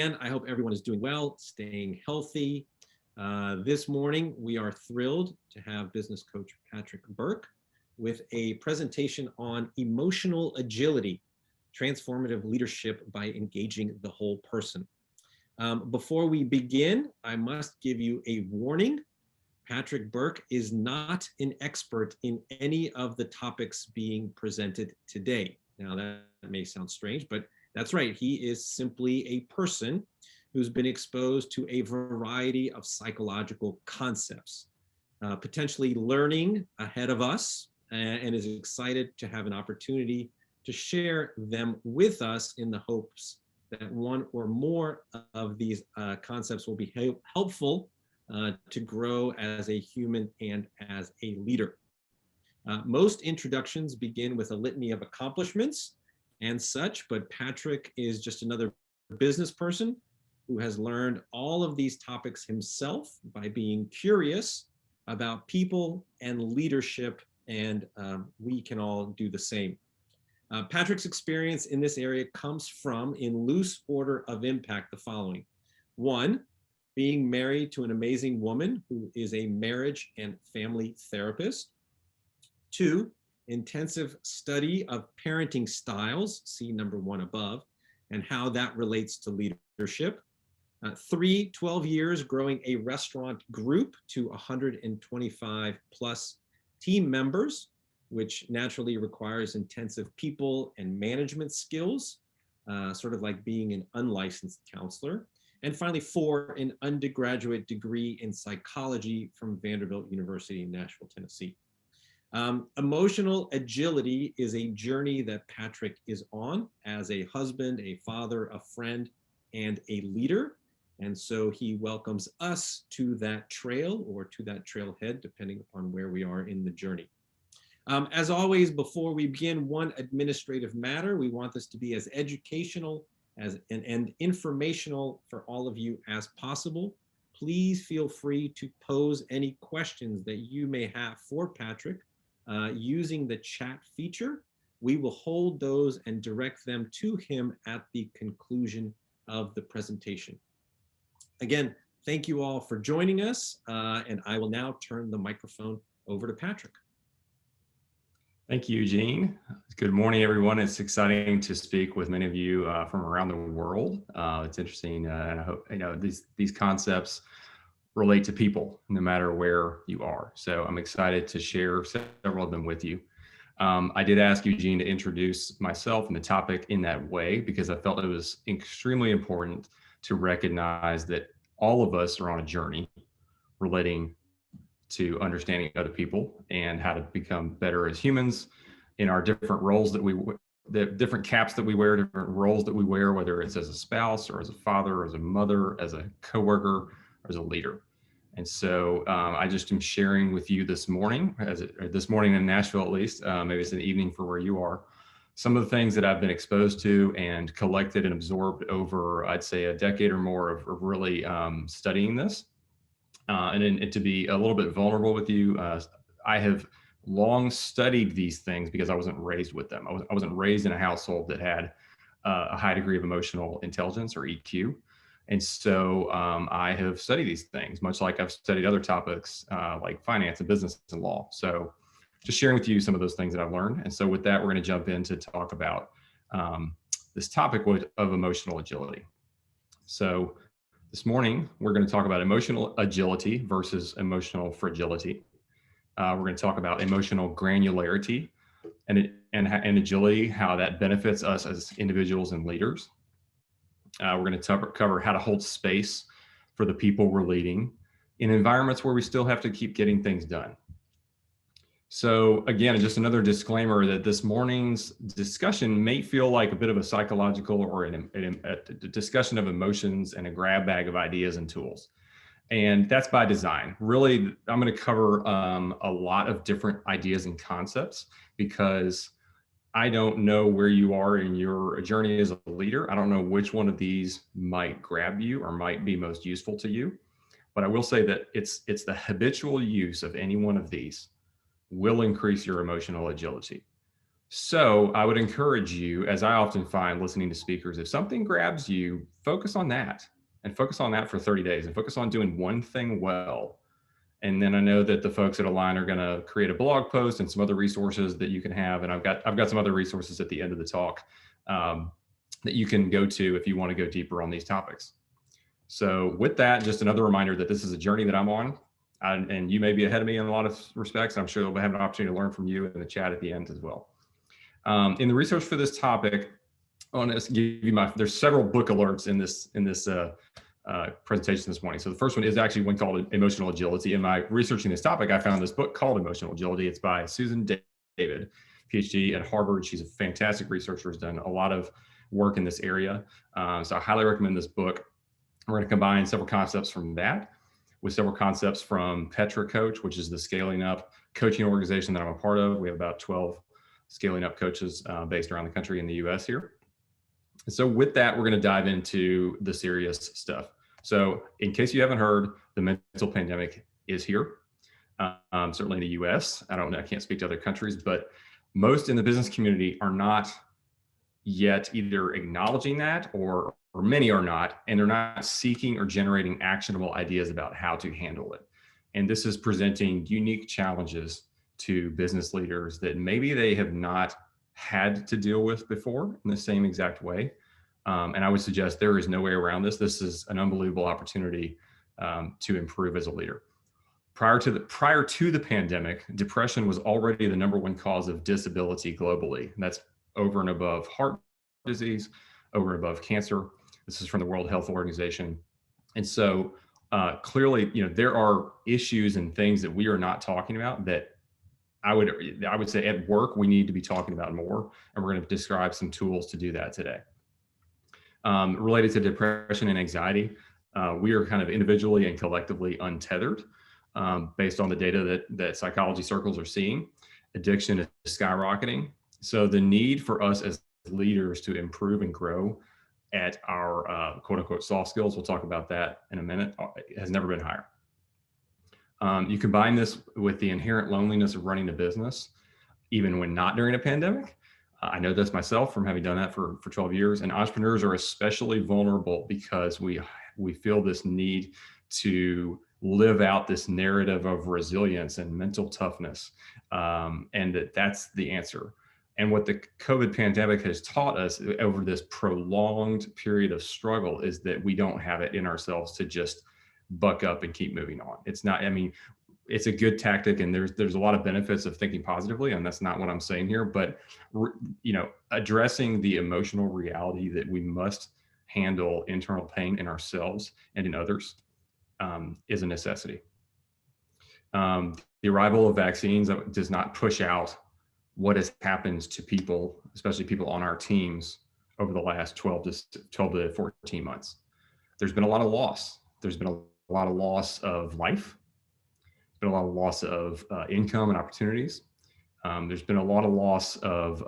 I hope everyone is doing well, staying healthy. This morning, we are thrilled to have business coach Patrick Burke with a presentation on emotional agility, transformative leadership by engaging the whole person. Before we begin, I must give you a warning. Patrick Burke is not an expert in any of the topics being presented today. Now, that may sound strange, but that's right. He is simply a person who's been exposed to a variety of psychological concepts, potentially learning ahead of us, and is excited to have an opportunity to share them with us in the hopes that one or more of these concepts will be helpful to grow as a human and as a leader. Most introductions begin with a litany of accomplishments and such, but Patrick is just another business person who has learned all of these topics himself by being curious about people and leadership, and we can all do the same. Patrick's experience in this area comes from, in loose order of impact, the following. 1, being married to an amazing woman who is a marriage and family therapist. 2, intensive study of parenting styles, see number 1 above, and how that relates to leadership. 3, 12 years growing a restaurant group to 125 plus team members, which naturally requires intensive people and management skills, sort of like being an unlicensed counselor. And finally, 4, an undergraduate degree in psychology from Vanderbilt University in Nashville, Tennessee. Emotional agility is a journey that Patrick is on as a husband, a father, a friend, and a leader. And so he welcomes us to that trail, or to that trailhead, depending upon where we are in the journey. As always, before we begin, one administrative matter. We want this to be as educational and informational for all of you as possible. Please feel free to pose any questions that you may have for Patrick using the chat feature. We will hold those and direct them to him at the conclusion of the presentation. Again, thank you all for joining us, and I will now turn the microphone over to Patrick. Thank you, Eugene. Good morning, everyone. It's exciting to speak with many of you from around the world. It's interesting, and I hope these concepts relate to people no matter where you are. So I'm excited to share several of them with you. I did ask Eugene to introduce myself and the topic in that way because I felt it was extremely important to recognize that all of us are on a journey relating to understanding other people and how to become better as humans in our different roles the different caps that we wear, different roles that we wear, whether it's as a spouse or as a father, or as a mother, as a coworker, or as a leader. And so I just am sharing with you this morning, this morning in Nashville at least, maybe it's an evening for where you are, some of the things that I've been exposed to and collected and absorbed over, I'd say, a decade or more of really studying this. And to be a little bit vulnerable with you, I have long studied these things because I wasn't raised with them. I wasn't raised in a household that had a high degree of emotional intelligence, or EQ. And so I have studied these things, much like I've studied other topics like finance and business and law. So just sharing with you some of those things that I've learned. And so with that, we're going to jump in to talk about this topic of emotional agility. So this morning, we're going to talk about emotional agility versus emotional fragility. We're going to talk about emotional granularity and agility, how that benefits us as individuals and leaders. We're going to cover how to hold space for the people we're leading in environments where we still have to keep getting things done. So again, just another disclaimer that this morning's discussion may feel like a bit of a psychological or a discussion of emotions and a grab bag of ideas and tools. And that's by design. Really, I'm going to cover a lot of different ideas and concepts because I don't know where you are in your journey as a leader. I don't know which one of these might grab you or might be most useful to you. But I will say that it's the habitual use of any one of these will increase your emotional agility. So I would encourage you, as I often find listening to speakers, if something grabs you, focus on that and focus on that for 30 days and focus on doing one thing well. And then I know that the folks at Align are going to create a blog post and some other resources that you can have. And I've got some other resources at the end of the talk that you can go to if you want to go deeper on these topics. So with that, just another reminder that this is a journey that I'm on. And you may be ahead of me in a lot of respects. I'm sure we'll have an opportunity to learn from you in the chat at the end as well. In the research for this topic, I want to give you there's several book alerts in this presentation this morning. So the first one is actually one called Emotional Agility. In my researching this topic, I found this book called Emotional Agility. It's by Susan David, PhD at Harvard. She's a fantastic researcher, has done a lot of work in this area. So I highly recommend this book. We're going to combine several concepts from that with several concepts from Petra Coach, which is the scaling up coaching organization that I'm a part of. We have about 12 scaling up coaches based around the country in the US here. So with that, we're going to dive into the serious stuff. So in case you haven't heard, the mental pandemic is here, certainly in the US. I can't speak to other countries, but most in the business community are not yet either acknowledging that or many are not, and they're not seeking or generating actionable ideas about how to handle it. And this is presenting unique challenges to business leaders that maybe they have not had to deal with before in the same exact way. And I would suggest there is no way around this. This is an unbelievable opportunity to improve as a leader. Prior to the pandemic, depression was already the #1 cause of disability globally. And that's over and above heart disease, over and above cancer. This is from the World Health Organization. And so clearly, there are issues and things that we are not talking about that I would say at work, we need to be talking about more. And we're going to describe some tools to do that today. Related to depression and anxiety, we are kind of individually and collectively untethered based on the data that psychology circles are seeing. Addiction is skyrocketing. So the need for us as leaders to improve and grow at our quote unquote soft skills, we'll talk about that in a minute, has never been higher. You combine this with the inherent loneliness of running a business, even when not during a pandemic. I know this myself from having done that for 12 years, and entrepreneurs are especially vulnerable because we feel this need to live out this narrative of resilience and mental toughness, and that's the answer. And what the COVID pandemic has taught us over this prolonged period of struggle is that we don't have it in ourselves to just buck up and keep moving on. It's not, it's a good tactic, and there's a lot of benefits of thinking positively, and that's not what I'm saying here, but addressing the emotional reality that we must handle internal pain in ourselves and in others is a necessity. The arrival of vaccines does not push out what has happened to people, especially people on our teams over the last 12 to 14 months. There's been a lot of loss. There's been a lot of loss of life. There's been a lot of loss of income and opportunities. There's been a lot of loss of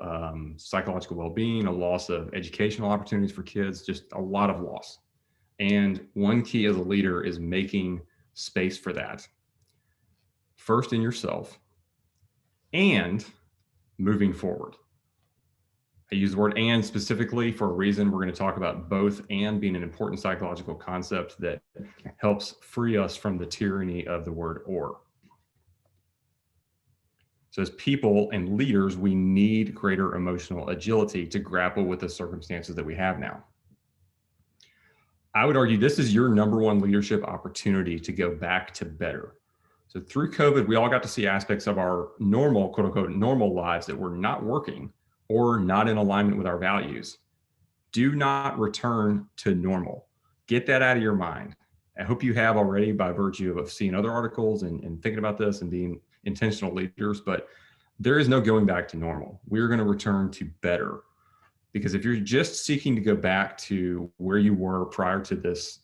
psychological well-being, a loss of educational opportunities for kids, just a lot of loss. And one key as a leader is making space for that. First in yourself and moving forward. I use the word "and" specifically for a reason. We're going to talk about both and being an important psychological concept that helps free us from the tyranny of the word "or." So as people and leaders, we need greater emotional agility to grapple with the circumstances that we have now. I would argue this is your #1 leadership opportunity to go back to better. So through COVID, we all got to see aspects of our normal, quote unquote, normal lives that were not working or not in alignment with our values. Do not return to normal. Get that out of your mind. I hope you have already by virtue of seeing other articles and thinking about this and being intentional leaders, but there is no going back to normal. We're going to return to better, because if you're just seeking to go back to where you were prior to this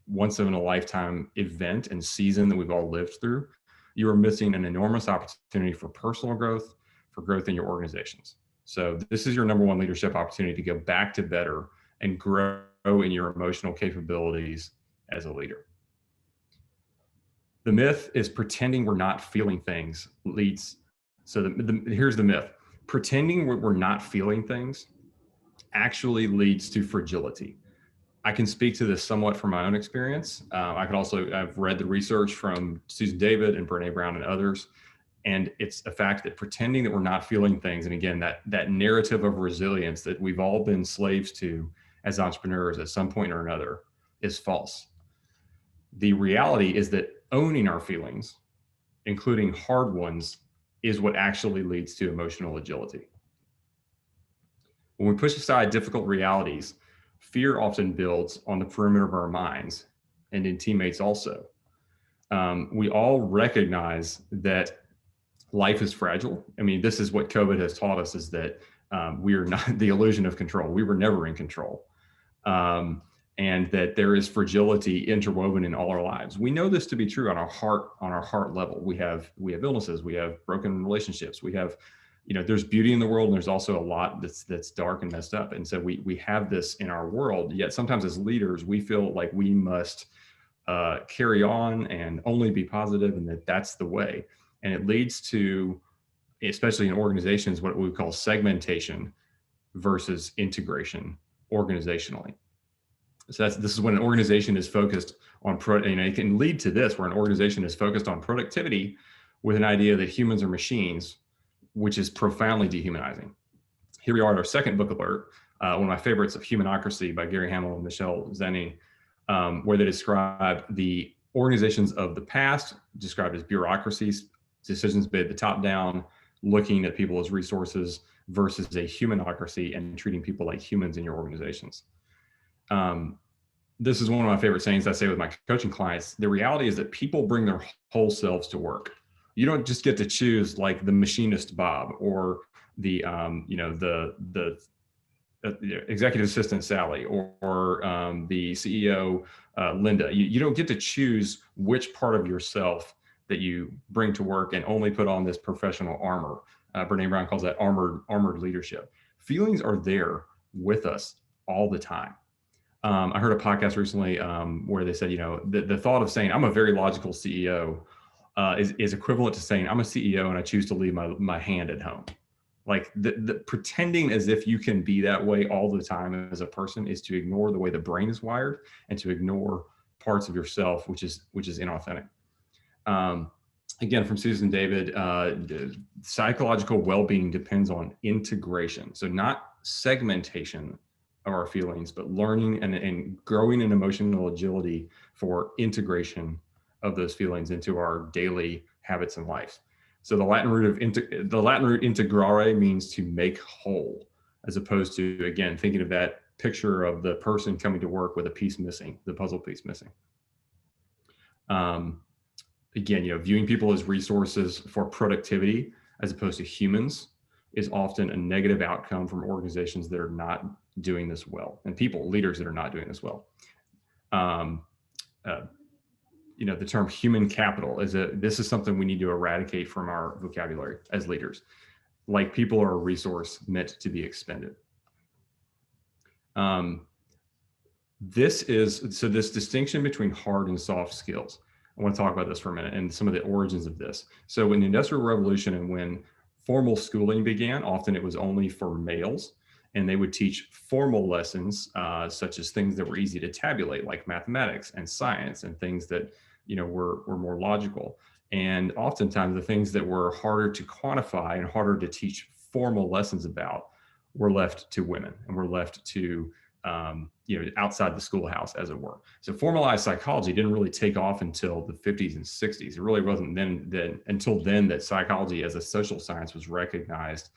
once in a lifetime event and season that we've all lived through, you are missing an enormous opportunity for personal growth, for growth in your organizations. So this is your #1 leadership opportunity to go back to better and grow in your emotional capabilities as a leader. The myth is pretending we're not feeling things leads. So here's the myth. pretending we're not feeling things actually leads to fragility. I can speak to this somewhat from my own experience. I've read the research from Susan David and Brené Brown and others, and it's a fact that pretending that we're not feeling things, and again, that narrative of resilience that we've all been slaves to as entrepreneurs at some point or another, is false. The reality is that owning our feelings, including hard ones, is what actually leads to emotional agility. When we push aside difficult realities, fear often builds on the perimeter of our minds and in teammates also. We all recognize that life is fragile. I mean, this is what COVID has taught us, is that we are not the illusion of control. We were never in control. And that there is fragility interwoven in all our lives. We know this to be true on our heart level. We have illnesses, we have broken relationships, we have, there's beauty in the world, and there's also a lot that's dark and messed up. And so we have this in our world, yet sometimes as leaders, we feel like we must carry on and only be positive, and that's the way. And it leads to, especially in organizations, what we call segmentation versus integration organizationally. So this is when an organization is focused on, it can lead to this, where an organization is focused on productivity with an idea that humans are machines, which is profoundly dehumanizing. Here we are at our second book alert, one of my favorites, of Humanocracy by Gary Hamel and Michelle Zenny, where they describe the organizations of the past, described as bureaucracies, decisions made the top down, looking at people as resources, versus a humanocracy and treating people like humans in your organizations. This is one of my favorite sayings I say with my coaching clients. The reality is that people bring their whole selves to work. You don't just get to choose like the machinist Bob or the executive assistant Sally or the CEO Linda. You don't get to choose which part of yourself that you bring to work and only put on this professional armor. Brené Brown calls that armored leadership. Feelings are there with us all the time. I heard a podcast recently where they said, the thought of saying I'm a very logical CEO is equivalent to saying I'm a CEO and I choose to leave my hand at home. Like the pretending as if you can be that way all the time as a person is to ignore the way the brain is wired and to ignore parts of yourself, which is inauthentic. Again, from Susan David, psychological well-being depends on integration. So not segmentation of our feelings, but learning and growing in emotional agility for integration of those feelings into our daily habits and life. So the Latin root integrare means to make whole, as opposed to, again, thinking of that picture of the person coming to work with a piece missing, the puzzle piece missing. Again, viewing people as resources for productivity as opposed to humans is often a negative outcome from organizations that are not doing this well, and leaders that are not doing this well. The term human capital this is something we need to eradicate from our vocabulary as leaders. Like, people are a resource meant to be expended. This distinction between hard and soft skills. I want to talk about this for a minute and some of the origins of this. So in the Industrial Revolution and when formal schooling began, often it was only for males, and they would teach formal lessons such as things that were easy to tabulate, like mathematics and science, and things that were more logical. And oftentimes the things that were harder to quantify and harder to teach formal lessons about were left to women and were left to outside the schoolhouse, as it were. So formalized psychology didn't really take off until the 50s and 60s. It really wasn't until then that psychology as a social science was recognized.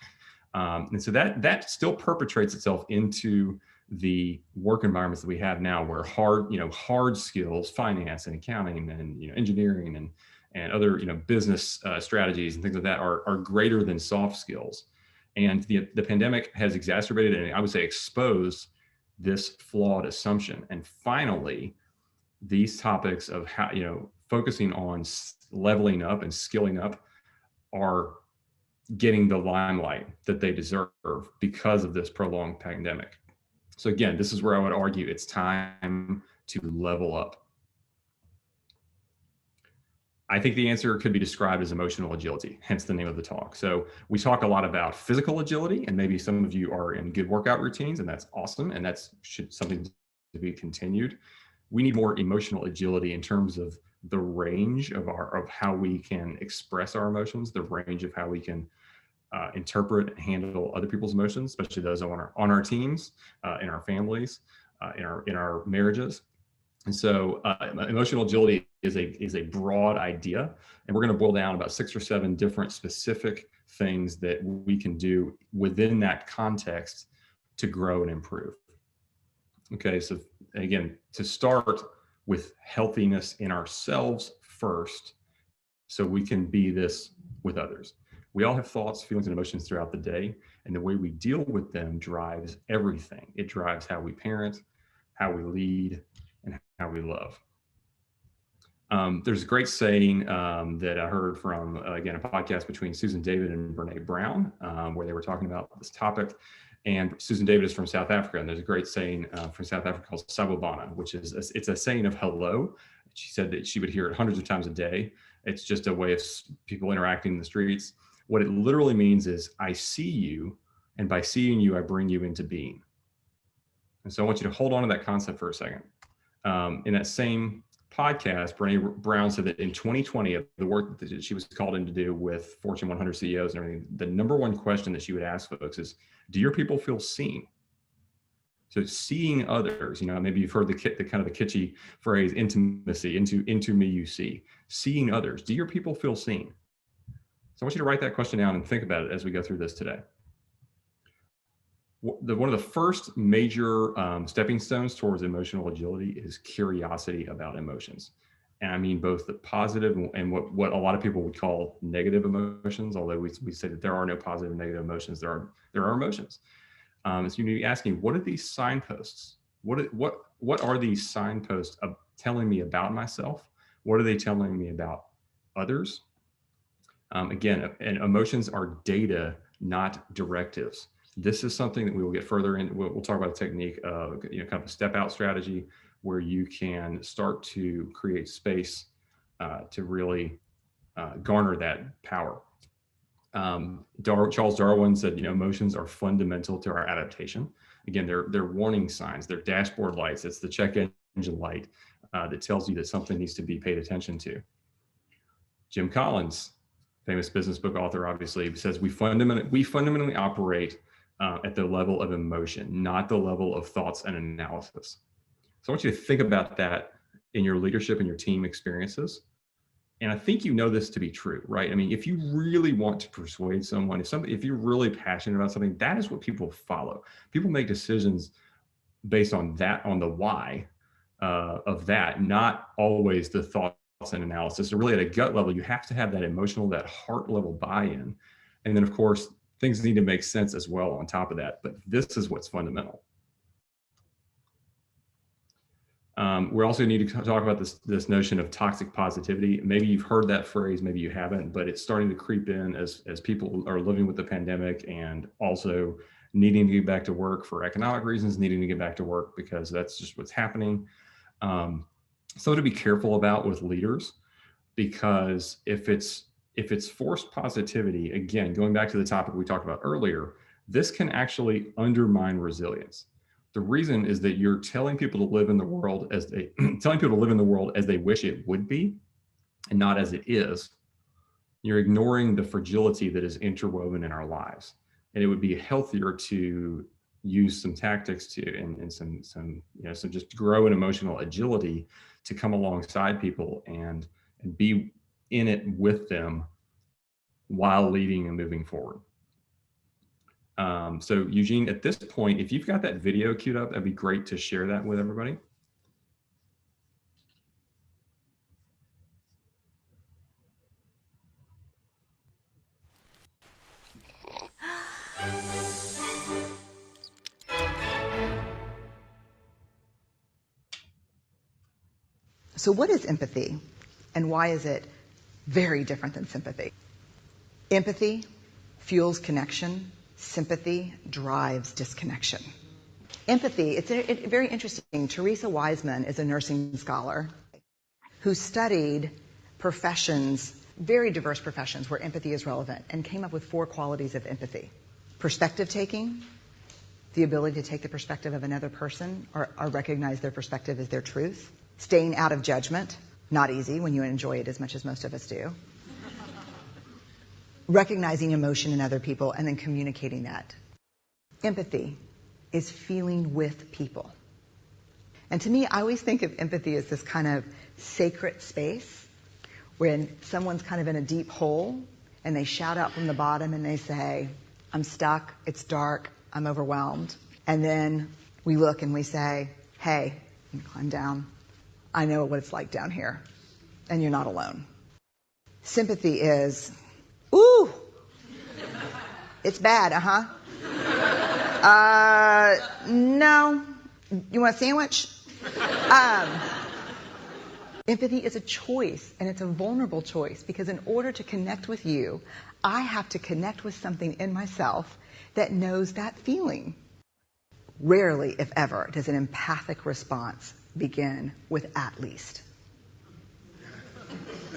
And so that still perpetrates itself into the work environments that we have now, where hard skills, finance and accounting and engineering and other business strategies and things like that are greater than soft skills. And the pandemic has exacerbated and I would say exposed this flawed assumption. And finally, these topics of how focusing on leveling up and skilling up are getting the limelight that they deserve because of this prolonged pandemic. So again, this is where I would argue it's time to level up. I think the answer could be described as emotional agility, hence the name of the talk. So we talk a lot about physical agility, and maybe some of you are in good workout routines, and that's awesome, and that's something to be continued. We need more emotional agility in terms of the range of how we can express our emotions, the range of how we can interpret and handle other people's emotions, especially those on our teams, in our families, in our marriages. And so emotional agility is a broad idea, and we're going to boil down about 6 or 7 different specific things that we can do within that context to grow and improve. Okay, so again, to start with healthiness in ourselves first, so we can be this with others. We all have thoughts, feelings, and emotions throughout the day, and the way we deal with them drives everything. It drives how we parent, how we lead, and how we love. There's a great saying that I heard from, again, a podcast between Susan David and Brené Brown, where they were talking about this topic. And Susan David is from South Africa, and there's a great saying from South Africa called Sabobana, which is it's a saying of hello. She said that she would hear it hundreds of times a day. It's just a way of people interacting in the streets. What it literally means is, I see you, and by seeing you, I bring you into being. And so I want you to hold on to that concept for a second. In that same podcast, Brené Brown said that in 2020, of the work that she was called in to do with Fortune 100 CEOs and everything, the number one question that she would ask folks is, do your people feel seen? So seeing others, maybe you've heard the kind of the kitschy phrase, intimacy, into me you see. Seeing others, do your people feel seen? So I want you to write that question down and think about it as we go through this today. One of the first major stepping stones towards emotional agility is curiosity about emotions. And I mean both the positive and what a lot of people would call negative emotions, although we say that there are no positive and negative emotions, there are emotions. So you need to be asking, what are these signposts? What are these signposts of telling me about myself? What are they telling me about others? Again, and emotions are data, not directives. This is something that we will get further in. We'll talk about a technique of kind of a step out strategy where you can start to create space to really garner that power. Charles Darwin said, emotions are fundamental to our adaptation. Again, they're warning signs, they're dashboard lights. It's the check engine light that tells you that something needs to be paid attention to. Jim Collins, famous business book author, obviously, says we fundamentally operate at the level of emotion, not the level of thoughts and analysis. So I want you to think about that in your leadership and your team experiences. And I think this to be true, right? I mean, if you really want to persuade someone, if you're really passionate about something, that is what people follow. People make decisions based on that, on the why of that, not always the thoughts and analysis. So really at a gut level, you have to have that emotional, that heart level buy-in. And then of course, things need to make sense as well on top of that. But this is what's fundamental. We also need to talk about this notion of toxic positivity. Maybe you've heard that phrase, maybe you haven't, but it's starting to creep in as people are living with the pandemic and also needing to get back to work for economic reasons, needing to get back to work because that's just what's happening. So to be careful about with leaders, because if it's forced positivity, again, going back to the topic we talked about earlier, this can actually undermine resilience. The reason is that you're telling people to live in the world as they wish it would be, and not as it is. You're ignoring the fragility that is interwoven in our lives, and it would be healthier to use some tactics and some just grow an emotional agility to come alongside people and be in it with them while leading and moving forward. So Eugene, at this point, if you've got that video queued up, that'd be great to share that with everybody. So what is empathy, and why is it very different than sympathy? Empathy fuels connection. Sympathy drives disconnection. Empathy, it's very interesting. Teresa Wiseman is a nursing scholar who studied professions, very diverse professions where empathy is relevant, and came up with 4 qualities of empathy. Perspective taking, the ability to take the perspective of another person or recognize their perspective as their truth. Staying out of judgment, not easy when you enjoy it as much as most of us do. Recognizing emotion in other people and then communicating that. Empathy is feeling with people. And to me, I always think of empathy as this kind of sacred space when someone's kind of in a deep hole and they shout out from the bottom and they say, I'm stuck, it's dark, I'm overwhelmed. And then we look and we say, hey, you climb down. I know what it's like down here, and you're not alone. Sympathy is, ooh, it's bad, no, you want a sandwich? Empathy is a choice, and it's a vulnerable choice, because in order to connect with you, I have to connect with something in myself that knows that feeling. Rarely, if ever, does an empathic response begin with at least.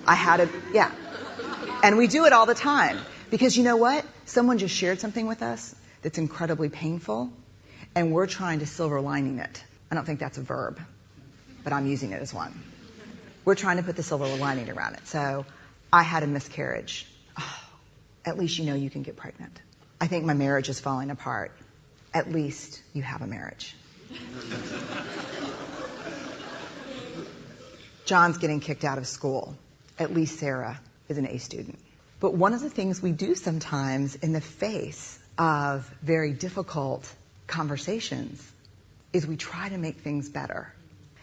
Yeah. And we do it all the time, because you know what? Someone just shared something with us that's incredibly painful, and we're trying to silver lining it. I don't think that's a verb, but I'm using it as one. We're trying to put the silver lining around it. So, I had a miscarriage. Oh, at least you know you can get pregnant. I think my marriage is falling apart. At least you have a marriage. John's getting kicked out of school. At least Sarah is an A student. But one of the things we do sometimes in the face of very difficult conversations is we try to make things better.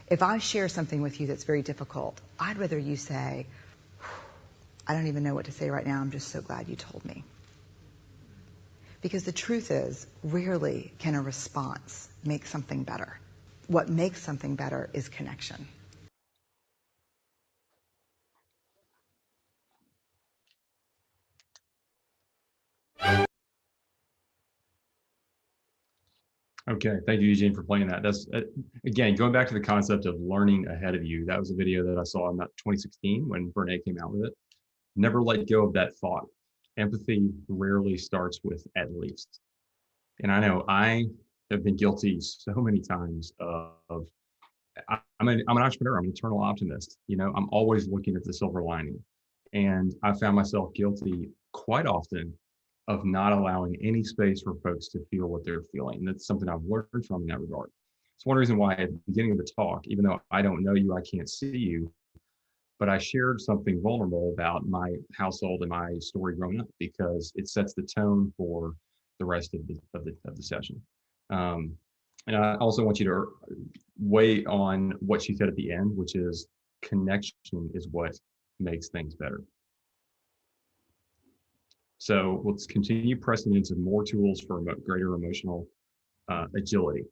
If I share something with you that's very difficult, I'd rather you say, I don't even know what to say right now, I'm just so glad you told me. Because the truth is, rarely can a response make something better. What makes something better is connection. Okay, thank you, Eugene, for playing that. That's again going back to the concept of learning ahead of you. That was a video that I saw in 2016 when Brené came out with it. Never let go of that thought. Empathy rarely starts with at least. And I know I have been guilty so many times of I'm an entrepreneur. I'm an eternal optimist. You know, I'm always looking at the silver lining, and I found myself guilty quite often of not allowing any space for folks to feel what they're feeling. And that's something I've learned from in that regard. It's one reason why at the beginning of the talk, even though I don't know you, I can't see you, but I shared something vulnerable about my household and my story growing up, because it sets the tone for the rest of the session. And I also want you to weigh on what she said at the end, which is connection is what makes things better. So let's continue pressing into more tools for greater emotional agility.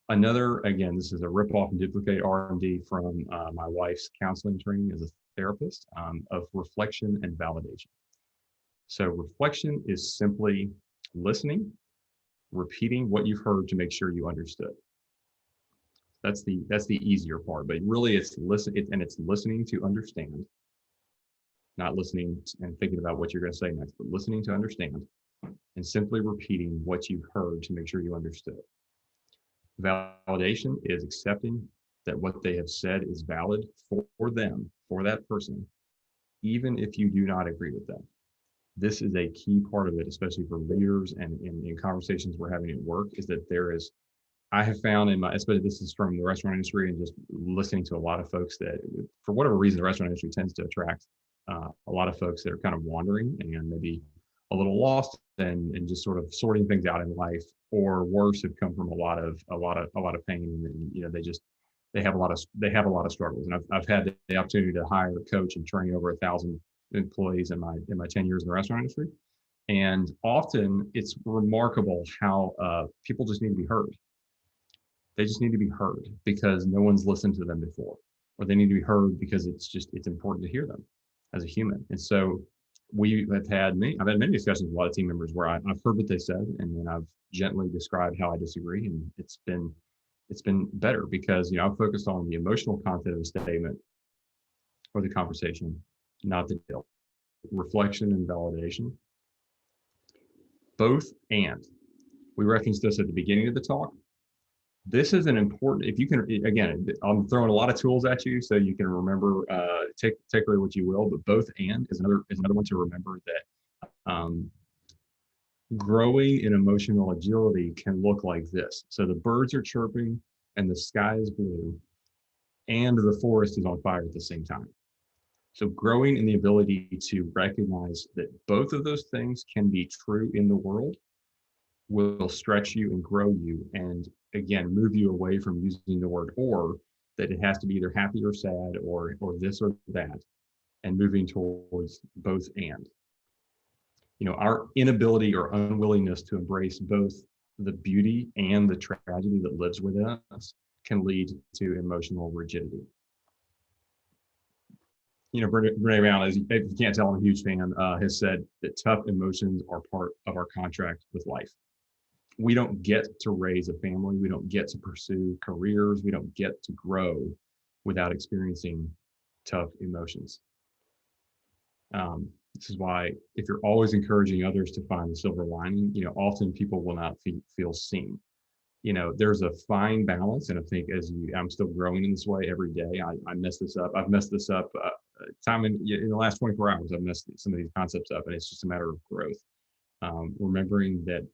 Another, again, this is a rip-off and duplicate R&D from my wife's counseling training as a therapist of reflection and validation. So reflection is simply listening, repeating what you've heard to make sure you understood. That's the easier part, but really it's listening to understand, not listening and thinking about what you're going to say next, but listening to understand and simply repeating what you've heard to make sure you understood. Validation is accepting that what they have said is valid for them, for that person, even if you do not agree with them. This is a key part of it, especially for leaders and in conversations we're having at work, is that I have found especially this is from the restaurant industry and just listening to a lot of folks that, for whatever reason, the restaurant industry tends to attract a lot of folks that are kind of wandering and maybe a little lost and just sort of sorting things out in life, or worse, have come from a lot of pain, and you know they have a lot of struggles. And I've had the opportunity to hire, coach, and train over 1,000 employees in my 10 years in the restaurant industry, and often it's remarkable how people just need to be heard. They just need to be heard because no one's listened to them before, or they need to be heard because it's important to hear them as a human. And so I've had many discussions with a lot of team members where I've heard what they said, and then I've gently described how I disagree, and it's been better because I've focused on the emotional content of the statement or the conversation, not the deal. Reflection and validation. Both and. We referenced this at the beginning of the talk. This is an important, if you can, again, I'm throwing a lot of tools at you so you can remember, take away what you will, but both and is another one to remember, that growing in emotional agility can look like this. So the birds are chirping and the sky is blue and the forest is on fire at the same time. So growing in the ability to recognize that both of those things can be true in the world will stretch you and grow you, and again, move you away from using the word or, that it has to be either happy or sad or this or that, and moving towards both and. You know, our inability or unwillingness to embrace both the beauty and the tragedy that lives within us can lead to emotional rigidity. You know, Brené Brown, as you can't tell, I'm a huge fan, has said that tough emotions are part of our contract with life. We don't get to raise a family. We don't get to pursue careers. We don't get to grow without experiencing tough emotions. This is why if you're always encouraging others to find the silver lining, you know, often people will not feel seen. You know, there's a fine balance. And I think I'm still growing in this way every day. I mess this up. I've messed this up time in the last 24 hours. I've messed some of these concepts up, and it's just a matter of growth. Remembering that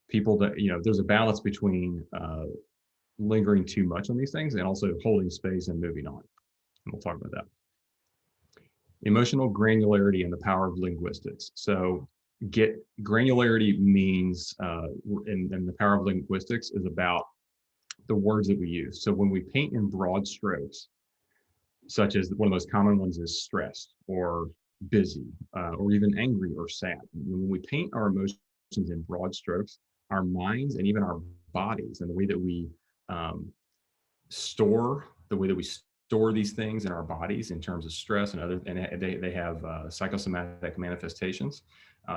people that, you know, there's a balance between lingering too much on these things and also holding space and moving on. And we'll talk about that. Emotional granularity and the power of linguistics. So granularity means, and the power of linguistics is about the words that we use. So when we paint in broad strokes, such as one of the most common ones is stressed or busy, or even angry or sad. When we paint our emotions in broad strokes, our minds and even our bodies and the way that we store these things in our bodies in terms of stress and other, and they have psychosomatic manifestations.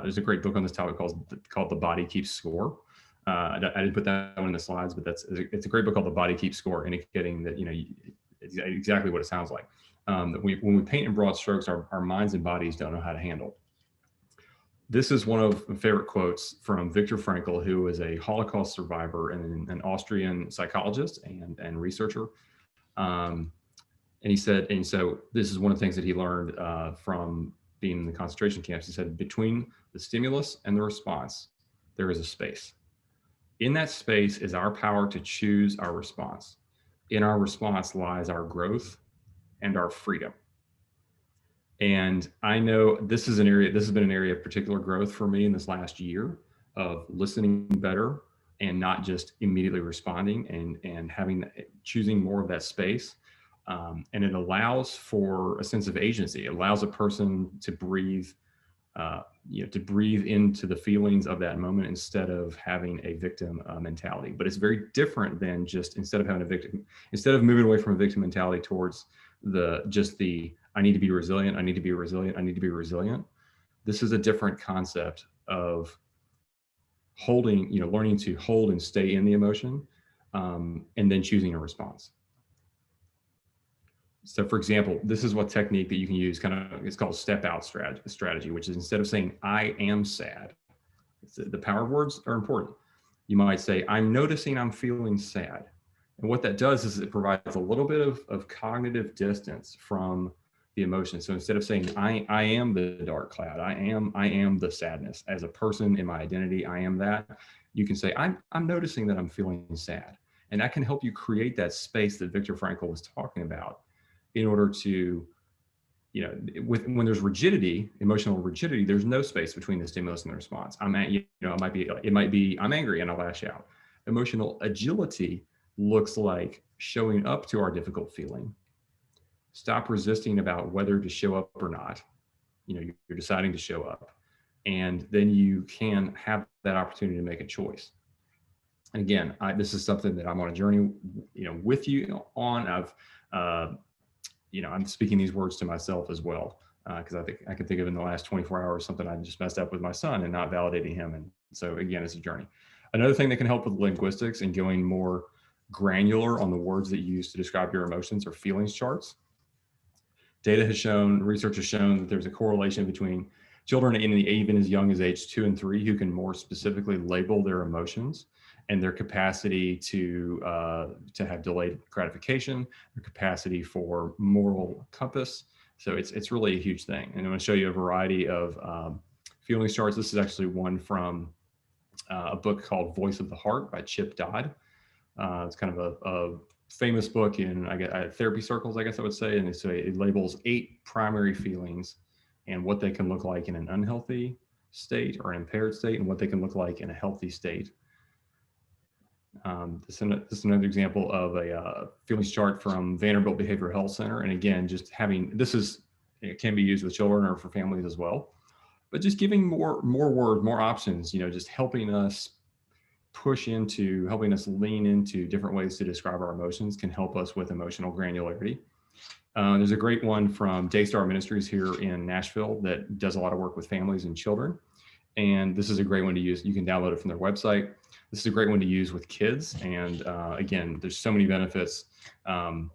There's a great book on this topic called The Body Keeps Score. I didn't put that one in the slides, but it's a great book called The Body Keeps Score, indicating that, you know, exactly what it sounds like. That when we paint in broad strokes, our minds and bodies don't know how to handle. This is one of my favorite quotes from Viktor Frankl, who is a Holocaust survivor and an Austrian psychologist and researcher. And he said, and so this is one of the things that he learned from being in the concentration camps. He said, between the stimulus and the response, there is a space. In that space is our power to choose our response. In our response lies our growth and our freedom. And I know this has been an area of particular growth for me in this last year, of listening better and not just immediately responding, and choosing more of that space. And it allows for a sense of agency. It allows a person to breathe, to breathe into the feelings of that moment instead of having a victim mentality. But it's very different than just instead of moving away from a victim mentality towards I need to be resilient. I need to be resilient. I need to be resilient. This is a different concept of learning to hold and stay in the emotion, and then choosing a response. So for example, this is what technique that you can use, it's called step out strategy, which is instead of saying, I am sad, the power words are important. You might say, I'm noticing I'm feeling sad. And what that does is it provides a little bit of cognitive distance from the emotion. So instead of saying, I am the dark cloud, I am the sadness as a person in my identity, I am that, you can say, I'm noticing that I'm feeling sad. And that can help you create that space that Viktor Frankl was talking about, in order to, when there's rigidity, emotional rigidity, there's no space between the stimulus and the response. It might be I'm angry and I lash out. Emotional agility looks like showing up to our difficult feeling. Stop resisting about whether to show up or not. You're deciding to show up, and then you can have that opportunity to make a choice. And again, this is something that I'm on a journey, with you on. I'm speaking these words to myself as well, because I can think of in the last 24 hours something I just messed up with my son and not validating him. And so again, it's a journey. Another thing that can help with linguistics and going more granular on the words that you use to describe your emotions are feelings charts. Data has shown, research has shown that there's a correlation between children even as young as age 2 and 3 who can more specifically label their emotions and their capacity to have delayed gratification, their capacity for moral compass. So it's really a huge thing. And I'm going to show you a variety of feelings charts. This is actually one from a book called Voice of the Heart by Chip Dodd. It's kind of a famous book in therapy circles, I guess I would say. And so it labels 8 primary feelings and what they can look like in an unhealthy state or an impaired state, and what they can look like in a healthy state. This is another example of a feelings chart from Vanderbilt Behavioral Health Center. And again, just having, it can be used with children or for families as well, but just giving more words, more options, just helping us lean into different ways to describe our emotions can help us with emotional granularity. There's a great one from Daystar Ministries here in Nashville that does a lot of work with families and children. And this is a great one to use. You can download it from their website. This is a great one to use with kids. And again, there's so many benefits, in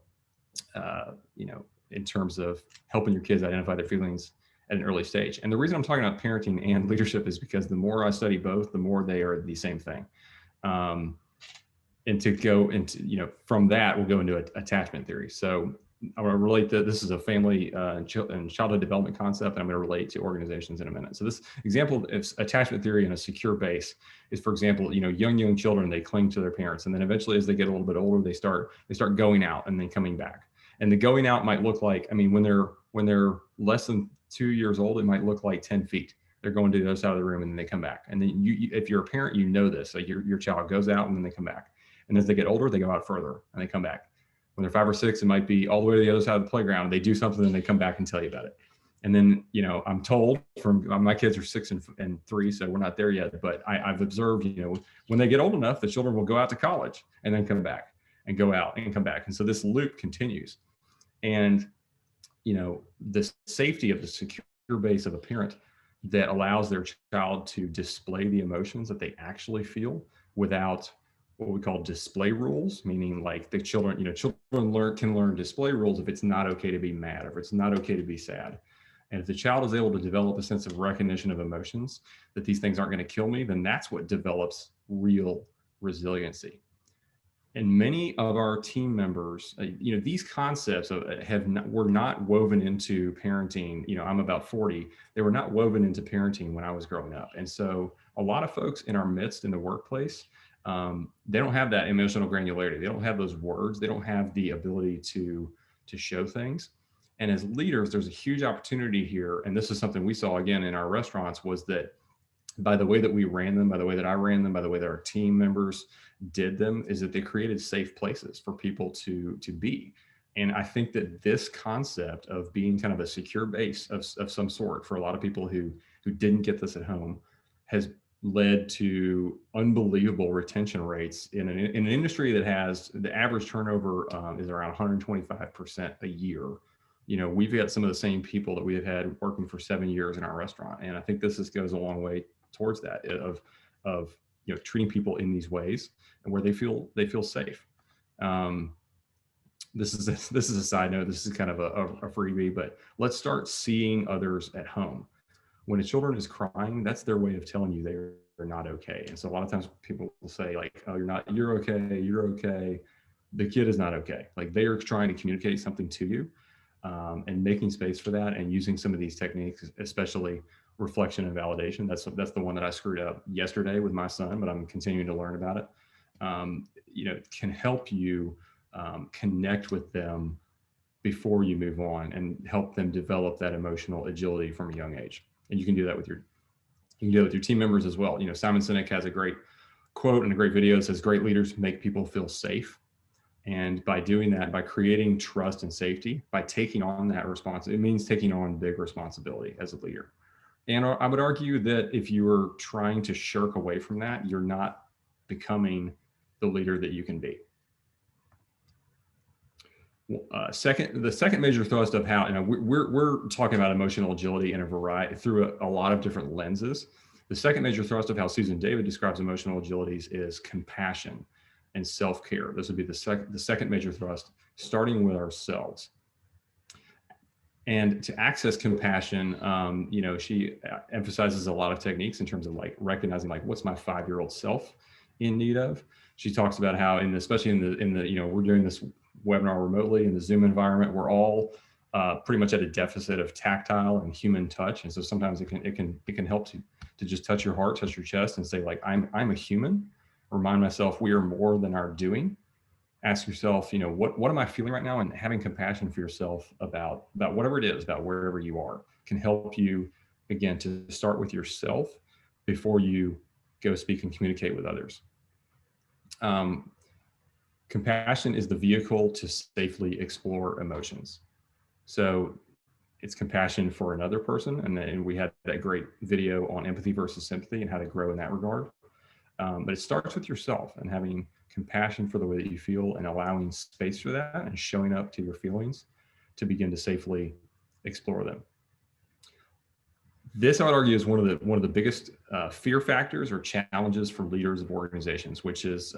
terms of helping your kids identify their feelings at an early stage. And the reason I'm talking about parenting and leadership is because the more I study both, the more they are the same thing. And to go into, from that, we'll go into attachment theory. So I'm going to relate this is a family and childhood development concept, and I'm going to relate to organizations in a minute. So this example of attachment theory in a secure base is, for example, young children, they cling to their parents, and then eventually as they get a little bit older, they start going out and then coming back. And the going out might look like, when they're less than 2 years old, it might look like 10 feet. They're going to the other side of the room and then they come back. And then if you're a parent, this. So your child goes out and then they come back. And as they get older, they go out further and they come back. When they're 5 or 6, it might be all the way to the other side of the playground. They do something and they come back and tell you about it. And then, I'm told from my kids are 6 and 3, so we're not there yet. But I've observed, when they get old enough, the children will go out to college and then come back and go out and come back. And so this loop continues. And, the safety of the secure base of a parent that allows their child to display the emotions that they actually feel without what we call display rules, meaning like the children, can learn display rules if it's not okay to be mad, or if it's not okay to be sad. And if the child is able to develop a sense of recognition of emotions, that these things aren't going to kill me, then that's what develops real resiliency. And many of our team members, these concepts were not woven into parenting. I'm about 40. They were not woven into parenting when I was growing up. And so a lot of folks in our midst in the workplace, they don't have that emotional granularity. They don't have those words. They don't have the ability to show things. And as leaders, there's a huge opportunity here. And this is something we saw again in our restaurants, was that by the way that we ran them, by the way that I ran them, by the way that our team members did them, is that they created safe places for people to be. And I think that this concept of being kind of a secure base of some sort for a lot of people who didn't get this at home has led to unbelievable retention rates in an industry that has the average turnover is around 125% a year. We've got some of the same people that we have had working for 7 years in our restaurant. And I think this goes a long way towards that of treating people in these ways and where they feel safe. This is a side note. This is kind of a freebie, but let's start seeing others at home. When a children is crying, that's their way of telling you they're not okay. And so a lot of times people will say like, oh, you're okay. The kid is not okay. Like they are trying to communicate something to you, and making space for that and using some of these techniques, especially reflection and validation. That's the one that I screwed up yesterday with my son, but I'm continuing to learn about it. Can help you connect with them before you move on and help them develop that emotional agility from a young age. And you can do that with your team members as well. Simon Sinek has a great quote and a great video that says, great leaders make people feel safe. And by doing that, by creating trust and safety, by taking on that responsibility, it means taking on big responsibility as a leader. And I would argue that if you are trying to shirk away from that, you're not becoming the leader that you can be. The second major thrust of how, we're talking about emotional agility in a variety through a lot of different lenses. The second major thrust of how Susan David describes emotional agilities is compassion and self-care. This would be the second major thrust, starting with ourselves. And to access compassion, she emphasizes a lot of techniques in terms of like recognizing like what's my 5-year-old self in need of. She talks about how especially in the we're doing this webinar remotely in the Zoom environment, we're all pretty much at a deficit of tactile and human touch, and so sometimes it can help to just touch your heart, touch your chest, and say like I'm a human. Remind myself we are more than our doing. Ask yourself, what am I feeling right now, and having compassion for yourself about whatever it is, about wherever you are, can help you again to start with yourself before you go speak and communicate with others. Compassion is the vehicle to safely explore emotions. So it's compassion for another person. And then we had that great video on empathy versus sympathy and how to grow in that regard. But it starts with yourself and having compassion for the way that you feel and allowing space for that and showing up to your feelings to begin to safely explore them. This, I would argue, is one of the biggest fear factors or challenges for leaders of organizations, which is,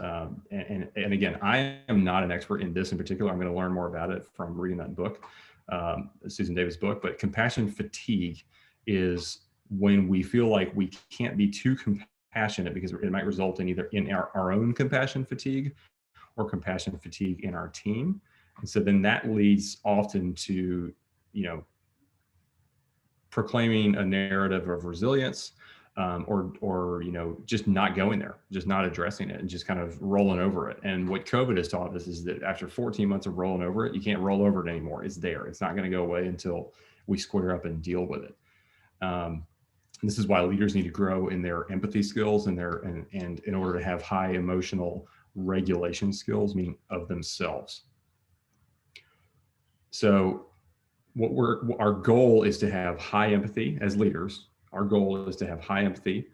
and again, I am not an expert in this in particular. I'm going to learn more about it from reading that book, Susan Davis' book. But compassion fatigue is when we feel like we can't be too compassionate because it might result in either in our own compassion fatigue or compassion fatigue in our team. And so then that leads often to, proclaiming a narrative of resilience, or just not going there, just not addressing it, and just kind of rolling over it. And what COVID has taught us is that after 14 months of rolling over it, you can't roll over it anymore. It's there. It's not going to go away until we square up and deal with it. This is why leaders need to grow in their empathy skills and in order to have high emotional regulation skills, meaning of themselves. So our goal is to have high empathy as leaders. Our goal is to have high empathy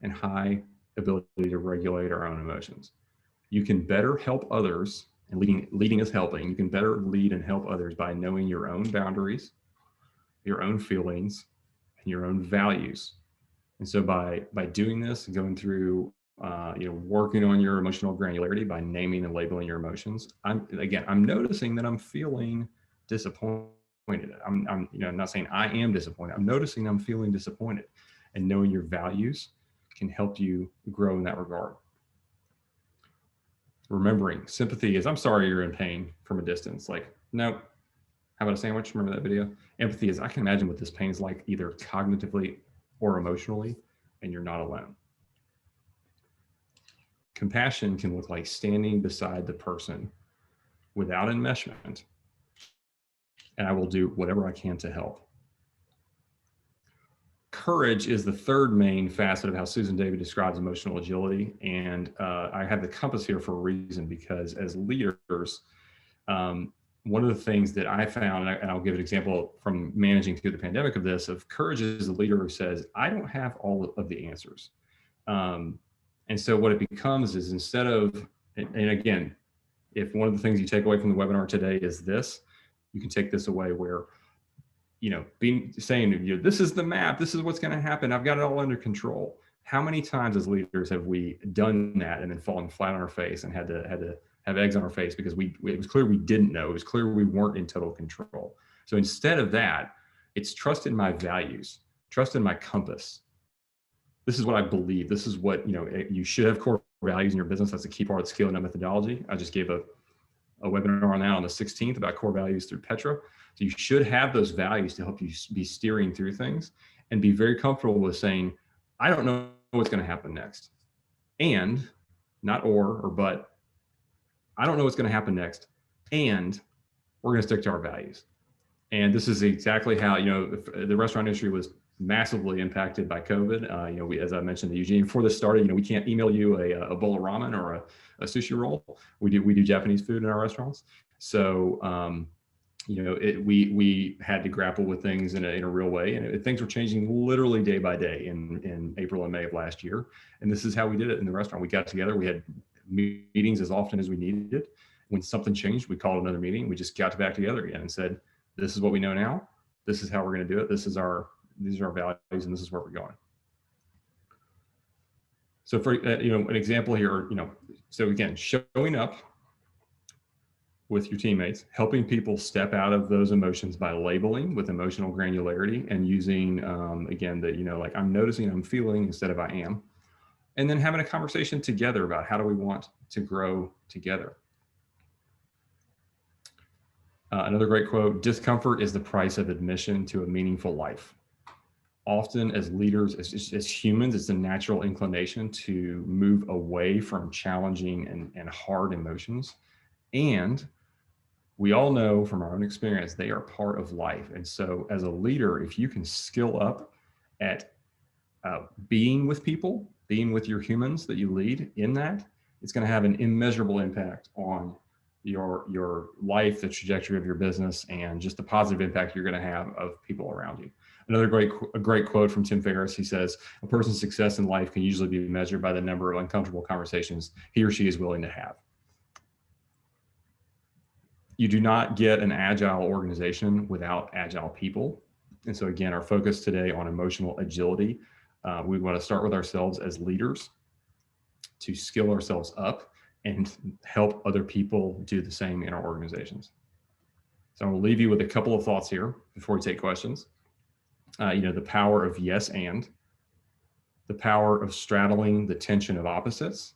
and high ability to regulate our own emotions. You can better help others, and leading is helping. You can better lead and help others by knowing your own boundaries, your own feelings, and your own values. And so by doing this and going through, working on your emotional granularity, by naming and labeling your emotions, I'm noticing that I'm feeling disappointed. I'm not saying I am disappointed. I'm noticing I'm feeling disappointed, and knowing your values can help you grow in that regard. Remembering sympathy is, I'm sorry you're in pain from a distance. Like, no, how about a sandwich? Remember that video? Empathy is, I can imagine what this pain is like, either cognitively or emotionally, and you're not alone. Compassion can look like standing beside the person without enmeshment, and I will do whatever I can to help. Courage is the third main facet of how Susan Davis describes emotional agility. And I have the compass here for a reason, because as leaders, one of the things that I found, and I'll give an example from managing through the pandemic of this, of courage is a leader who says, I don't have all of the answers. And so what it becomes is, instead of, and again, if one of the things you take away from the webinar today is this, you can take this away where, saying, this is the map, this is what's going to happen, I've got it all under control. How many times as leaders have we done that and then fallen flat on our face and had to have eggs on our face because it was clear we didn't know, it was clear we weren't in total control. So instead of that, it's trust in my values, trust in my compass. This is what I believe. This is what, you should have core values in your business. That's a key part of the skill and that methodology. I just gave a webinar on that on the 16th about core values through Petra. So you should have those values to help you be steering through things, and be very comfortable with saying, I don't know what's going to happen next. And not or but, I don't know what's going to happen next, and we're going to stick to our values. And this is exactly how, the restaurant industry was massively impacted by COVID. We, as I mentioned to Eugene before this started, we can't email you a bowl of ramen or a sushi roll. We do Japanese food in our restaurants. So, we had to grapple with things in a real way, and things were changing literally day by day in April and May of last year. And this is how we did it in the restaurant. We got together, we had meetings as often as we needed it. When something changed, we called another meeting. We just got back together again and said, this is what we know now. This is how we're going to do it. These are our values, and this is where we're going. So for, an example here, so again, showing up with your teammates, helping people step out of those emotions by labeling with emotional granularity and using, again, that, like I'm noticing, I'm feeling instead of I am, and then having a conversation together about how do we want to grow together. Another great quote, discomfort is the price of admission to a meaningful life. Often as leaders, as humans, it's a natural inclination to move away from challenging and hard emotions. And we all know from our own experience, they are part of life. And so as a leader, if you can skill up at being with people, being with your humans that you lead in that, it's going to have an immeasurable impact on your life, the trajectory of your business, and just the positive impact you're going to have of people around you. Another great quote from Tim Ferriss. He says, a person's success in life can usually be measured by the number of uncomfortable conversations he or she is willing to have. You do not get an agile organization without agile people. And so again, our focus today on emotional agility, we want to start with ourselves as leaders to skill ourselves up and help other people do the same in our organizations. So I'll leave you with a couple of thoughts here before we take questions. The power of yes and, the power of straddling the tension of opposites.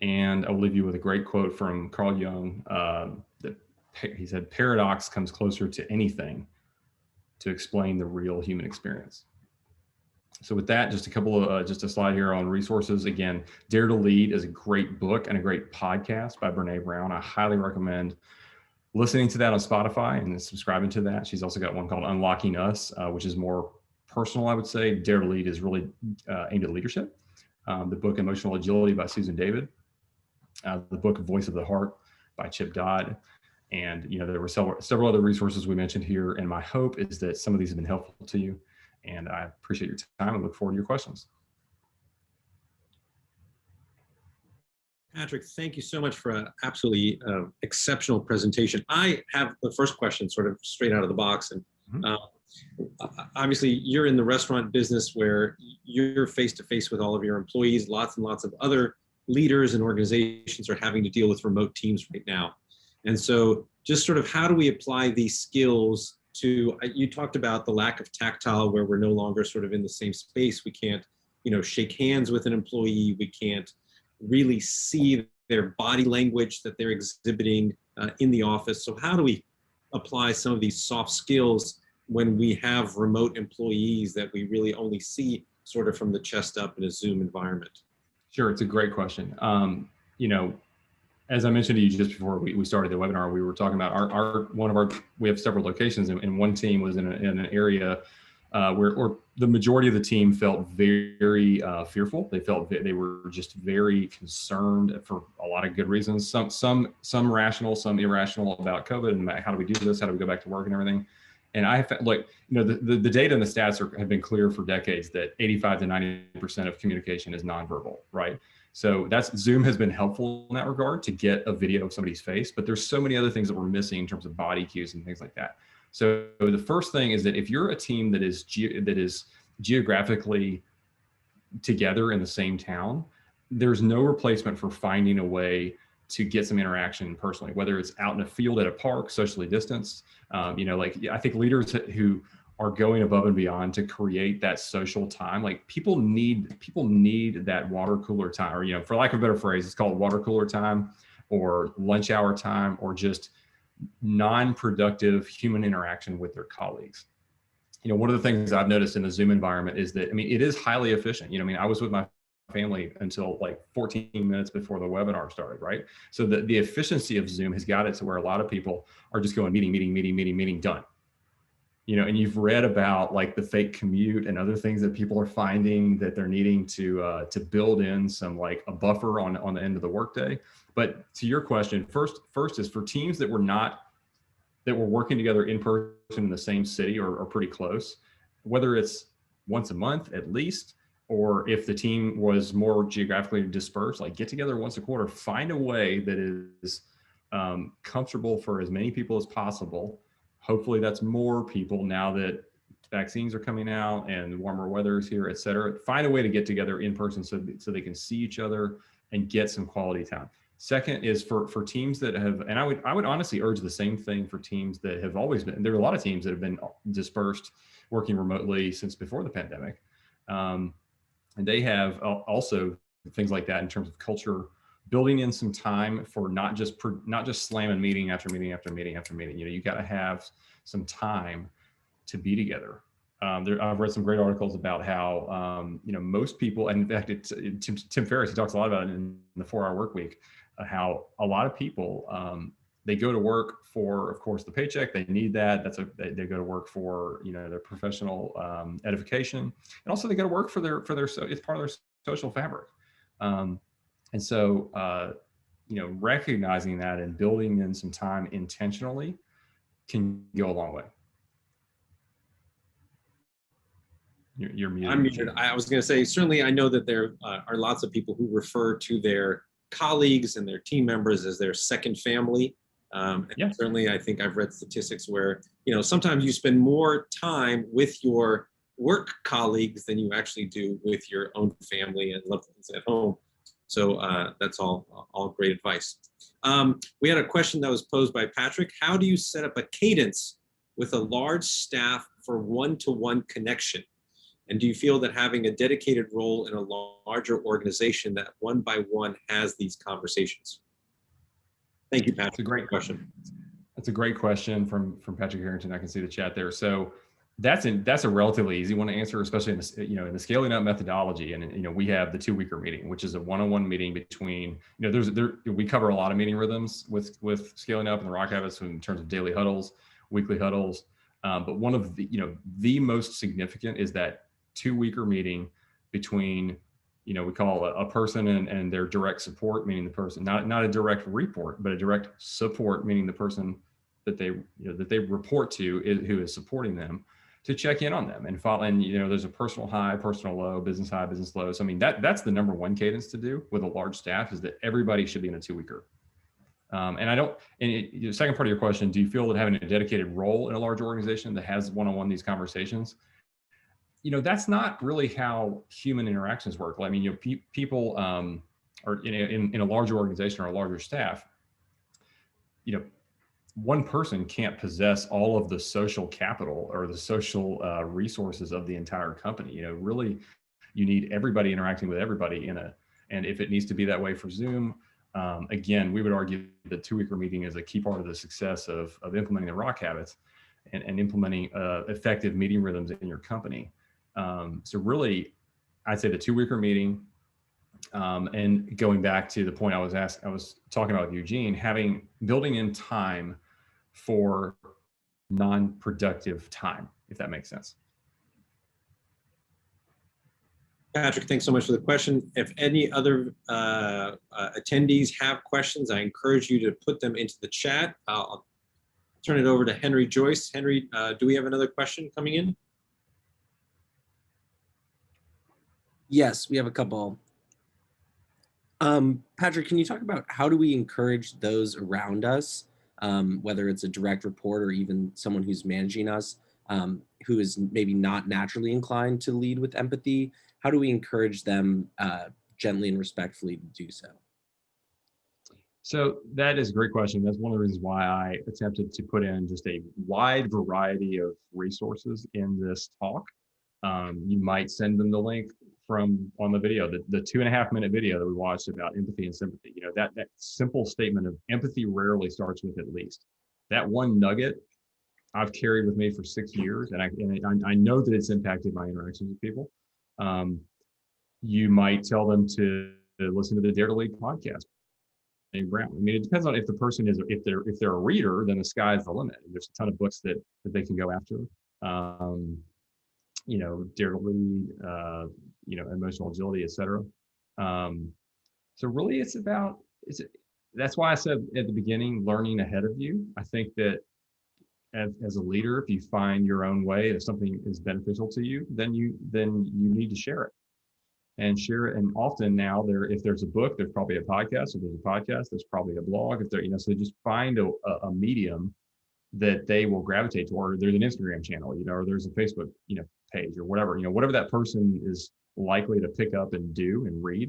And I'll leave you with a great quote from Carl Jung that he said, paradox comes closer to anything to explain the real human experience. So with that, just a slide here on resources. Again, Dare to Lead is a great book and a great podcast by Brené Brown. I highly recommend listening to that on Spotify and subscribing to that. She's also got one called Unlocking Us, which is more personal, I would say. Dare to Lead is really aimed at leadership. The book Emotional Agility by Susan David. The book Voice of the Heart by Chip Dodd. And there were several other resources we mentioned here. And my hope is that some of these have been helpful to you. And I appreciate your time and look forward to your questions. Patrick, thank you so much for an absolutely exceptional presentation. I have the first question sort of straight out of the box. And obviously, you're in the restaurant business where you're face-to-face with all of your employees. Lots and lots of other leaders and organizations are having to deal with remote teams right now. And so just sort of how do we apply these skills to, you talked about the lack of tactile where we're no longer sort of in the same space. We can't, shake hands with an employee. We can't really see their body language that they're exhibiting in the office. So how do we apply some of these soft skills when we have remote employees that we really only see sort of from the chest up in a Zoom environment? Sure, it's a great question. As I mentioned to you just before we started the webinar, we were talking about we have several locations, and one team was in an area where the majority of the team felt very fearful. They were just very concerned for a lot of good reasons. Some rational, some irrational about COVID and how do we do this? How do we go back to work and everything? And I felt like, the data and the stats have been clear for decades that 85 to 90% of communication is nonverbal, right? So Zoom has been helpful in that regard to get a video of somebody's face, but there's so many other things that we're missing in terms of body cues and things like that. So the first thing is that if you're a team that is geographically together in the same town, there's no replacement for finding a way to get some interaction personally, whether it's out in a field at a park, socially distanced. I think leaders who are going above and beyond to create that social time, like people need that water cooler time, or for lack of a better phrase, it's called water cooler time or lunch hour time, or just non-productive human interaction with their colleagues. One of the things I've noticed in the Zoom environment is that, it is highly efficient. I was with my family until like 14 minutes before the webinar started, right? So the efficiency of Zoom has got it to where a lot of people are just going meeting, done. And you've read about like the fake commute and other things that people are finding that they're needing to build in some like a buffer on the end of the workday. But to your question, first is for teams that were working together in person in the same city or pretty close, whether it's once a month at least, or if the team was more geographically dispersed, like get together once a quarter, find a way that is comfortable for as many people as possible. Hopefully that's more people now that vaccines are coming out and warmer weather is here, et cetera. Find a way to get together in person so they can see each other and get some quality time. Second is for teams that have, and I would honestly urge the same thing for teams that have always been, there are a lot of teams that have been dispersed working remotely since before the pandemic. And they have also things like that in terms of culture, building in some time for not just slamming meeting after meeting after meeting after meeting. You got to have some time to be together. I've read some great articles about how most people, and in fact, Tim Ferriss, he talks a lot about it in the 4-Hour Work Week, how a lot of people they go to work for, of course, the paycheck. They need that. They go to work for their professional edification, and also they go to work for their it's part of their social fabric. And so recognizing that and building in some time intentionally can go a long way. You're muted. I'm muted. I was going to say, certainly I know that there are lots of people who refer to their colleagues and their team members as their second family. And certainly I think I've read statistics where, sometimes you spend more time with your work colleagues than you actually do with your own family and loved ones at home. So that's all great advice. We had a question that was posed by Patrick. How do you set up a cadence with a large staff for one-to-one connection? And do you feel that having a dedicated role in a larger organization that one by one has these conversations? Thank you, Patrick. It's a great question. That's a great question from Patrick Harrington. I can see the chat there. So that's a relatively easy one to answer, especially in the scaling up methodology. And we have the 2-weeker meeting, which is a one-on-one meeting between we cover a lot of meeting rhythms with scaling up and the rock habits in terms of daily huddles, weekly huddles. But one of the most significant is that 2-weeker meeting between, we call a person and their direct support, meaning the person, not a direct report, but a direct support, meaning the person that they report to who is supporting them, to check in on them and follow. And there's a personal high, personal low, business high, business low. So I mean that's the number one cadence to do with a large staff, is that everybody should be in a 2-weeker. The second part of your question, do you feel that having a dedicated role in a large organization that has one-on-one these conversations? That's not really how human interactions work. I mean, people are in a larger organization or a larger staff, one person can't possess all of the social capital or the social resources of the entire company. Really, you need everybody interacting with everybody and if it needs to be that way for Zoom, again, we would argue the 2-weeker meeting is a key part of the success of implementing the rock habits and implementing effective meeting rhythms in your company. So really, I'd say the 2-weeker meeting, and going back to the point I was talking about with Eugene, building in time for non-productive time, if that makes sense. Patrick, thanks so much for the question. If any other attendees have questions, I encourage you to put them into the chat. I'll turn it over to Henry Joyce. Henry, do we have another question coming in? Yes, we have a couple. Patrick, can you talk about how do we encourage those around us, whether it's a direct report or even someone who's managing us, who is maybe not naturally inclined to lead with empathy? How do we encourage them gently and respectfully to do so? So that is a great question. That's one of the reasons why I attempted to put in just a wide variety of resources in this talk. You might send them the link on the video, the 2.5-minute video that we watched about empathy and sympathy. That simple statement of empathy rarely starts with at least. That one nugget I've carried with me for 6 years, and I know that it's impacted my interactions with people. You might tell them to listen to the Dare to Lead podcast. Brené Brown. I mean, it depends on if the person is, if they're a reader, then the sky's the limit. There's a ton of books that they can go after. Dare to Lead, emotional agility, etc. So really, that's why I said at the beginning, learning ahead of you. I think that as a leader, if you find your own way, if something is beneficial to you, then you need to share it. And share it. And often now, if there's a book, there's probably a podcast. If there's a podcast, there's probably a blog. So just find a medium that they will gravitate toward. There's an Instagram channel, or there's a Facebook, page or whatever, whatever that person is likely to pick up and do and read.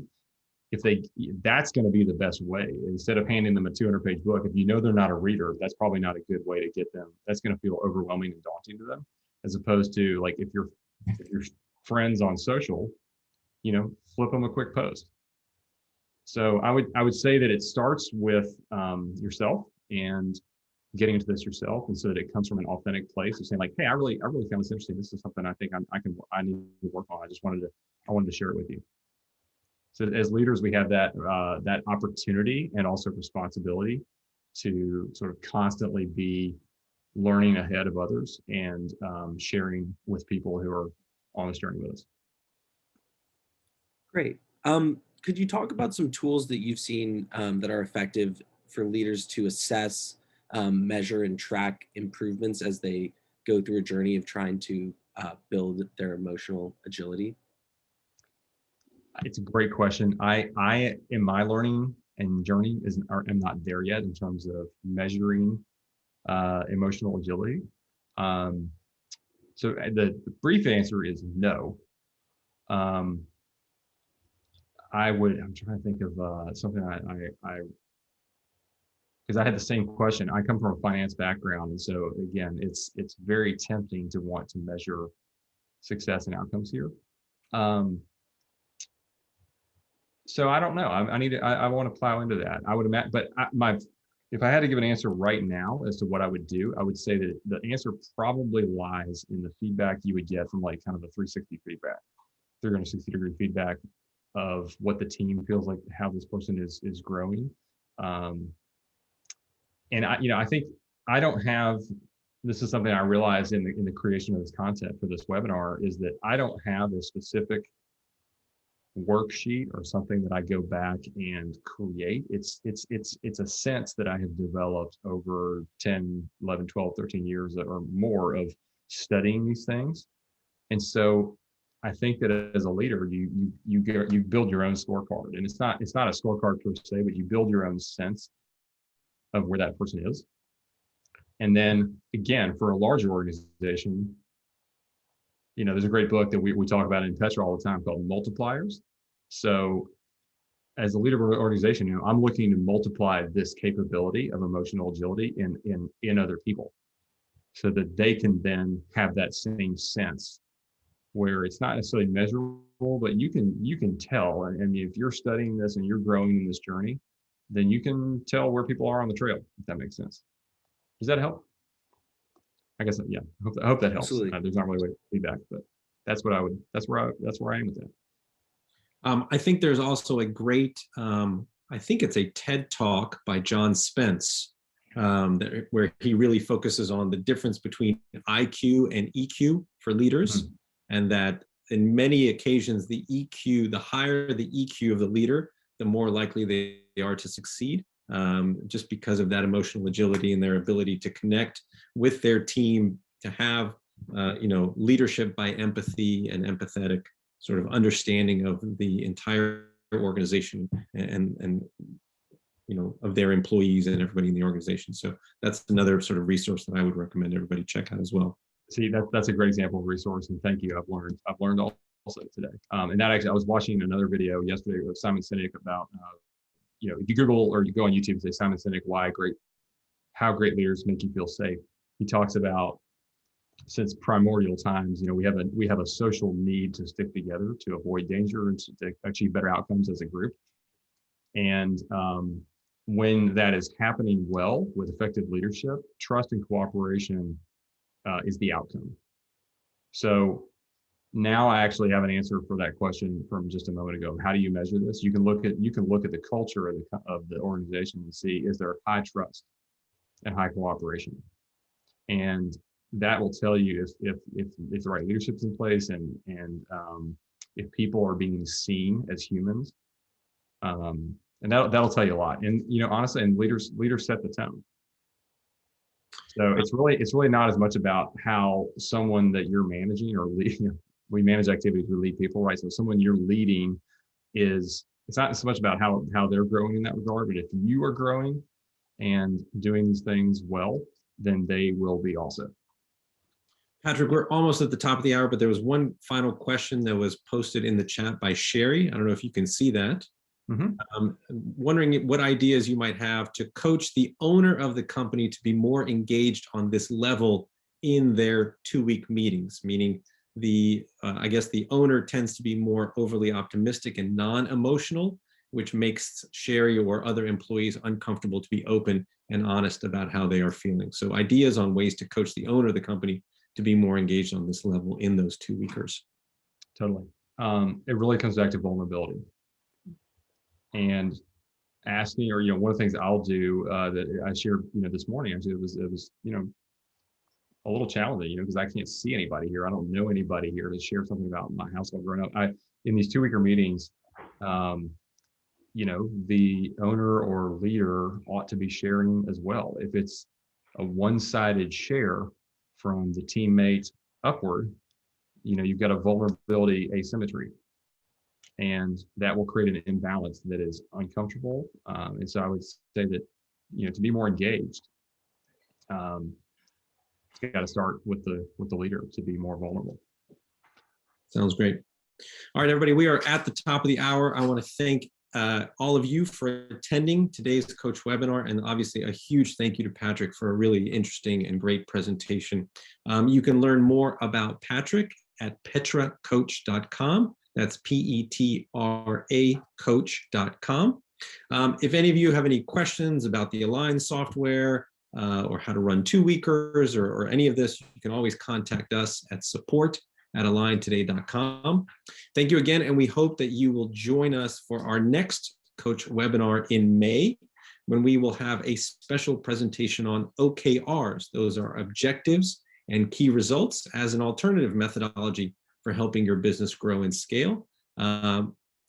that's going to be the best way. Instead of handing them a 200-page book, if you know they're not a reader, that's probably not a good way to get them. That's going to feel overwhelming and daunting to them, as opposed to like if you're friends on social, flip them a quick post. So I would say that it starts with yourself and getting into this yourself, and so that it comes from an authentic place of saying like, hey, I really found this interesting. This is something I think I need to work on. I wanted to share it with you. So as leaders, we have that opportunity and also responsibility to sort of constantly be learning ahead of others and sharing with people who are on this journey with us. Great. Could you talk about some tools that you've seen that are effective for leaders to assess, measure, and track improvements as they go through a journey of trying to build their emotional agility? It's a great question. I in my learning and journey am not there yet in terms of measuring emotional agility. So the brief answer is no. I'm trying to think of something because I had the same question. I come from a finance background, and so again, it's very tempting to want to measure success and outcomes here. So I don't know. I want to plow into that. I would imagine, but if I had to give an answer right now as to what I would do, I would say that the answer probably lies in the feedback you would get from like kind of a 360-degree feedback of what the team feels like, how this person is growing. And I think I don't have. This is something I realized in the creation of this content for this webinar, is that I don't have a specific worksheet or something that I go back and create. It's a sense that I have developed over 10, 11, 12, 13 years or more of studying these things. And so I think that as a leader, you build your own scorecard, and it's not a scorecard per se, but you build your own sense of where that person is. And then again, for a larger organization, there's a great book that we talk about in Petra all the time called Multipliers. So as a leader of an organization, I'm looking to multiply this capability of emotional agility in other people, so that they can then have that same sense where it's not necessarily measurable, but you can tell. And if you're studying this and you're growing in this journey, then you can tell where people are on the trail, if that makes sense. Does that help? I guess, yeah. I hope that helps. There's not really feedback, but that's where I am with that. I think there's also a great, I think it's a TED Talk by John Spence, where he really focuses on the difference between IQ and EQ for leaders, and that in many occasions, the higher the EQ of the leader, the more likely they are to succeed, just because of that emotional agility and their ability to connect with their team, to have leadership by empathy and empathetic sort of understanding of the entire organization and of their employees and everybody in the organization. So that's another sort of resource that I would recommend everybody check out as well. See, that's a great example of resource, and thank you. I've learned also today. And that actually, I was watching another video yesterday with Simon Sinek about if you Google or you go on YouTube and say Simon Sinek, how great leaders make you feel safe. He talks about, since primordial times, we have a social need to stick together to avoid danger and to achieve better outcomes as a group. And when that is happening well with effective leadership, trust and cooperation is the outcome. So now I actually have an answer for that question from just a moment ago. How do you measure this? You can look at the culture of the organization and see, is there high trust and high cooperation? And that will tell you if the right leadership's in place and if people are being seen as humans. And that'll tell you a lot. And honestly, and leaders set the tone. So it's really not as much about how someone that you're managing or leading. We manage activities, we lead people, right? So someone you're leading it's not so much about how they're growing in that regard, but if you are growing and doing these things well, then they will be also. Patrick, we're almost at the top of the hour, but there was one final question that was posted in the chat by Sherry. I don't know if you can see that. Wondering what ideas you might have to coach the owner of the company to be more engaged on this level in their 2-week meetings, meaning I guess the owner tends to be more overly optimistic and non-emotional, which makes Sherry or other employees uncomfortable to be open and honest about how they are feeling. So ideas on ways to coach the owner of the company to be more engaged on this level in those 2-weekers. Totally. It really comes back to vulnerability. And ask me, or, one of the things I'll do that I shared, this morning, actually, it was, a little challenging, because I can't see anybody here. I don't know anybody here to share something about my household growing up. In these 2-weeker meetings, the owner or leader ought to be sharing as well. If it's a one-sided share from the teammate upward, you've got a vulnerability asymmetry, and that will create an imbalance that is uncomfortable. And so I would say that, to be more engaged, it's got to start with the leader to be more vulnerable. Sounds great. All right, everybody, we are at the top of the hour. I want to thank all of you for attending today's Coach webinar, and obviously a huge thank you to Patrick for a really interesting and great presentation. You can learn more about Patrick at petracoach.com. That's Petra coach.com. If any of you have any questions about the Align software or how to run 2-weekers or any of this, you can always contact us at support@aligntoday.com. Thank you again, and we hope that you will join us for our next Coach webinar in May, when we will have a special presentation on OKRs. Those are objectives and key results as an alternative methodology for helping your business grow and scale.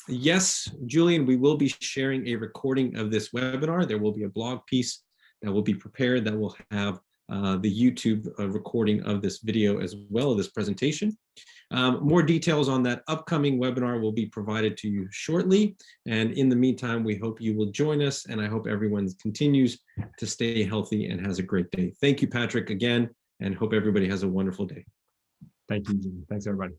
Yes, Julian, we will be sharing a recording of this webinar. There will be a blog piece that will be prepared that will have the YouTube recording of this video as well as this presentation. More details on that upcoming webinar will be provided to you shortly. And in the meantime, we hope you will join us, and I hope everyone continues to stay healthy and has a great day. Thank you, Patrick, again, and hope everybody has a wonderful day. Thank you, Jim. Thanks, everybody.